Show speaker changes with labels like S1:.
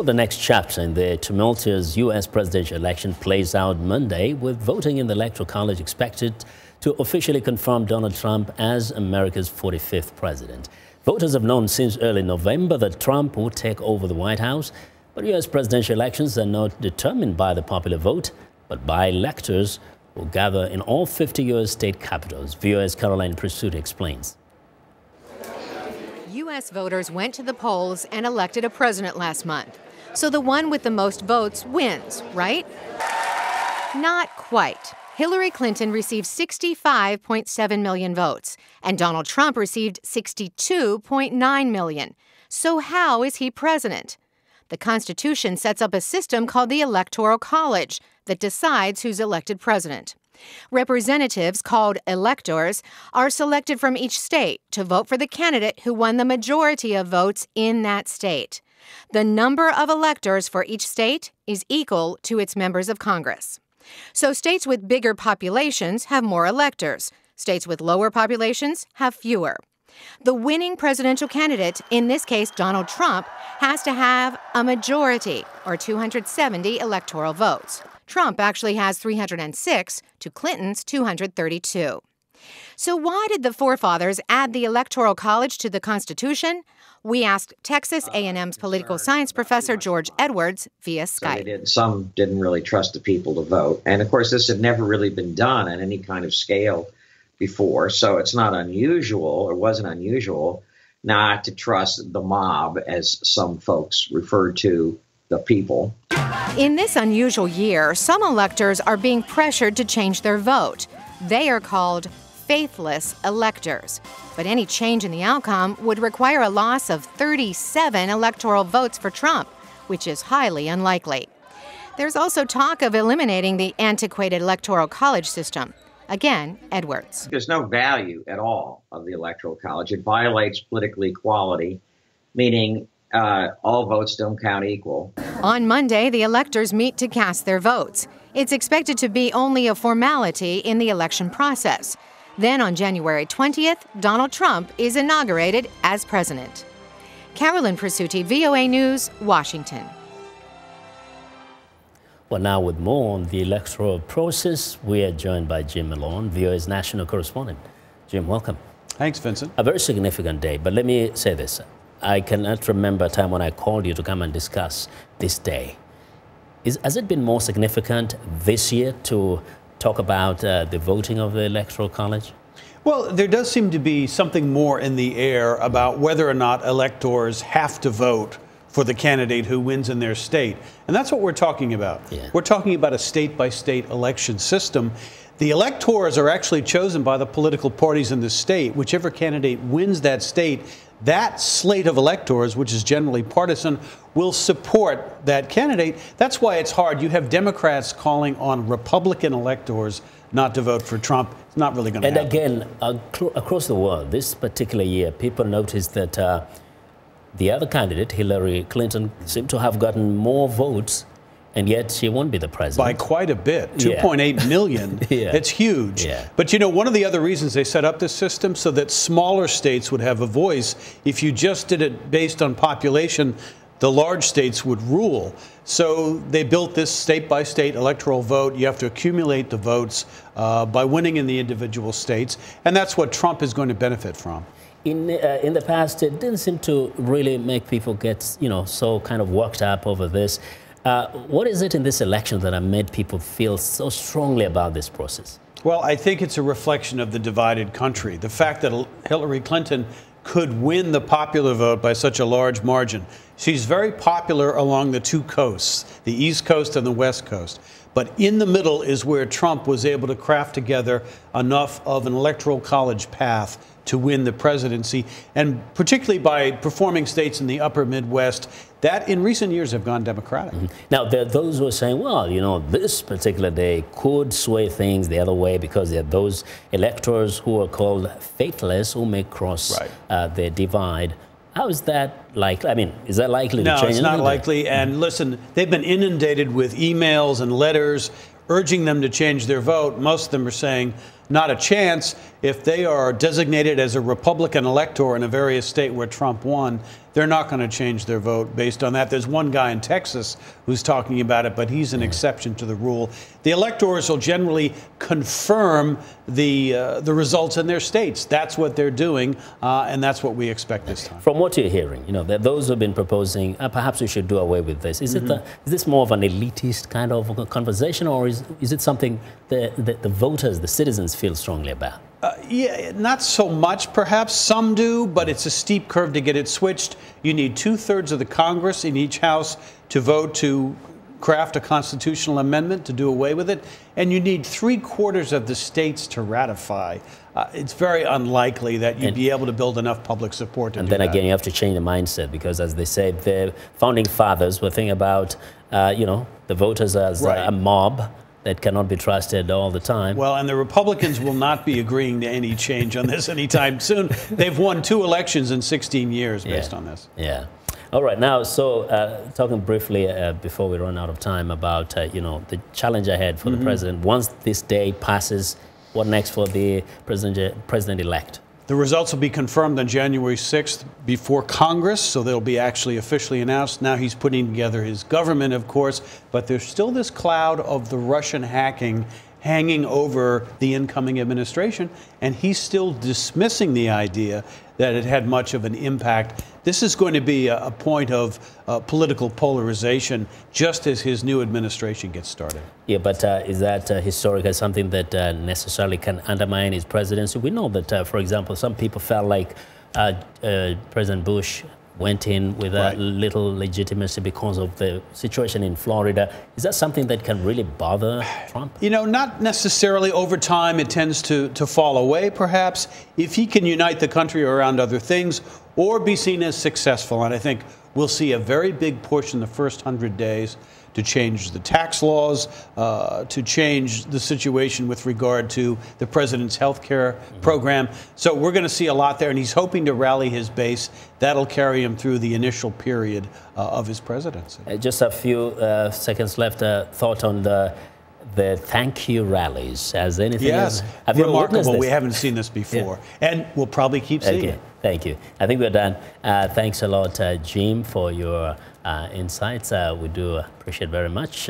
S1: The next chapter in the tumultuous U.S. presidential election plays out Monday, with voting in the Electoral College expected to officially confirm Donald Trump as America's 45th president. Voters have known since early November that Trump would take over the White House, but U.S. presidential elections are not determined by the popular vote, but by electors who gather in all 50 U.S. state capitals. VOA's Caroline Presutti explains.
S2: U.S. voters went to the polls and elected a president last month. So the one with the most votes wins, right? Not quite. Hillary Clinton received 65.7 million votes, and Donald Trump received 62.9 million. So how is he president? The Constitution sets up a system called the Electoral College that decides who's elected president. Representatives, called electors, are selected from each state to vote for the candidate who won the majority of votes in that state. The number of electors for each state is equal to its members of Congress. So states with bigger populations have more electors. States with lower populations have fewer. The winning presidential candidate, in this case Donald Trump, has to have a majority, or 270 electoral votes. Trump actually has 306 to Clinton's 232. So why did the forefathers add the Electoral College to the Constitution? We asked Texas A&M's political science professor George Edwards via Skype.
S3: Some didn't really trust the people to vote. And of course, this had never really been done on any kind of scale before. So it's not unusual, or wasn't unusual, not to trust the mob, as some folks refer to the people.
S2: In this unusual year, some electors are being pressured to change their vote. They are called faithless electors. But any change in the outcome would require a loss of 37 electoral votes for Trump, which is highly unlikely. There's also talk of eliminating the antiquated Electoral College system. Again, Edwards.
S3: There's no value at all of the Electoral College. It violates political equality, meaning all votes don't count equal.
S2: On Monday, the electors meet to cast their votes. It's expected to be only a formality in the election process. Then on January 20th, Donald Trump is inaugurated as president. Caroline Presutti, VOA News, Washington.
S1: Well, now with more on the electoral process, we are joined by Jim Malone, VOA's national correspondent. Jim, welcome.
S4: Thanks, Vincent.
S1: A very significant day, but let me say this. I cannot remember a time when I called you to come and discuss this day. Has it been more significant this year to talk about the voting of the Electoral College?
S4: Well, there does seem to be something more in the air about whether or not electors have to vote for the candidate who wins in their state. And that's what we're talking about.
S1: Yeah.
S4: We're talking about a state-by-state election system. The electors are actually chosen by the political parties in the state. Whichever candidate wins that state, that slate of electors, which is generally partisan, will support that candidate. That's why it's hard. You have Democrats calling on Republican electors not to vote for Trump. It's not really going to happen.
S1: And again, across the world, this particular year, people noticed that the other candidate, Hillary Clinton, seemed to have gotten more votes, and yet she won't be the president.
S4: By quite a bit, 2.8 million.
S1: Yeah.
S4: It's huge.
S1: Yeah.
S4: But you know, one of the other reasons they set up this system so that smaller states would have a voice. If you just did it based on population, the large states would rule. So they built this state-by-state electoral vote. You have to accumulate the votes by winning in the individual states, and that's what Trump is going to benefit from.
S1: In the past, it didn't seem to really make people get, so kind of worked up over this. What is it in this election that made people feel so strongly about this process?
S4: Well, I think it's a reflection of the divided country. The fact that Hillary Clinton could win the popular vote by such a large margin. She's very popular along the two coasts, the East Coast and the West Coast. But in the middle is where Trump was able to craft together enough of an electoral college path to win the presidency, and particularly by performing states in the upper Midwest that in recent years have gone Democratic.
S1: Mm-hmm. Now, there are those who are saying, well, this particular day could sway things the other way because there are those electors who are called faithless who may cross the divide. How is that likely? I mean, is that likely to change?
S4: No, it's not likely. And listen, they've been inundated with emails and letters urging them to change their vote. Most of them are saying, not a chance. If they are designated as a Republican elector in a various state where Trump won, they're not going to change their vote based on that. There's one guy in Texas who's talking about it, but he's an exception to the rule. The electors will generally confirm the results in their states. That's what they're doing, and that's what we expect this time.
S1: From what you're hearing, those who've been proposing, perhaps we should do away with this. Is is this more of an elitist kind of conversation, or is it something the voters, the citizens, feel strongly about?
S4: Yeah, not so much, perhaps. Some do, but it's a steep curve to get it switched. You need 2/3 of the Congress in each house to vote to craft a constitutional amendment to do away with it, and you need 3/4 of the states to ratify. It's very unlikely that you'd be able to build enough public support to do that.
S1: And then again, you have to change the mindset, because as they say, the founding fathers were thinking about, the voters as a mob that cannot be trusted all the time.
S4: Well, and the Republicans will not be agreeing to any change on this anytime soon. They've won 2 elections in 16 years based on this.
S1: Yeah. All right. Now, so talking briefly before we run out of time about, the challenge ahead for the president. Once this day passes, what next for the president-elect?
S4: The results will be confirmed on January 6th before Congress, so they'll be actually officially announced. Now he's putting together his government, of course, but there's still this cloud of the Russian hacking hanging over the incoming administration, and he's still dismissing the idea that it had much of an impact. This is going to be a point of political polarization just as his new administration gets started.
S1: Yeah, but is that historically something that necessarily can undermine his presidency? We know that, for example, some people felt like President Bush went in with a little legitimacy because of the situation in Florida. Is that something that can really bother Trump?
S4: Not necessarily. Over time, it tends to fall away, perhaps, if he can unite the country around other things or be seen as successful. And I think we'll see a very big push in the first 100 days to change the tax laws, to change the situation with regard to the president's health care program. So we're going to see a lot there, and he's hoping to rally his base. That'll carry him through the initial period of his presidency.
S1: Just a few seconds left. Thought on the thank you rallies. Has anything else? Have you witnessed this?
S4: We haven't seen this before, and we'll probably keep seeing it.
S1: Thank you. I think we're done. Thanks a lot, Jim, for your insights. We do appreciate very much.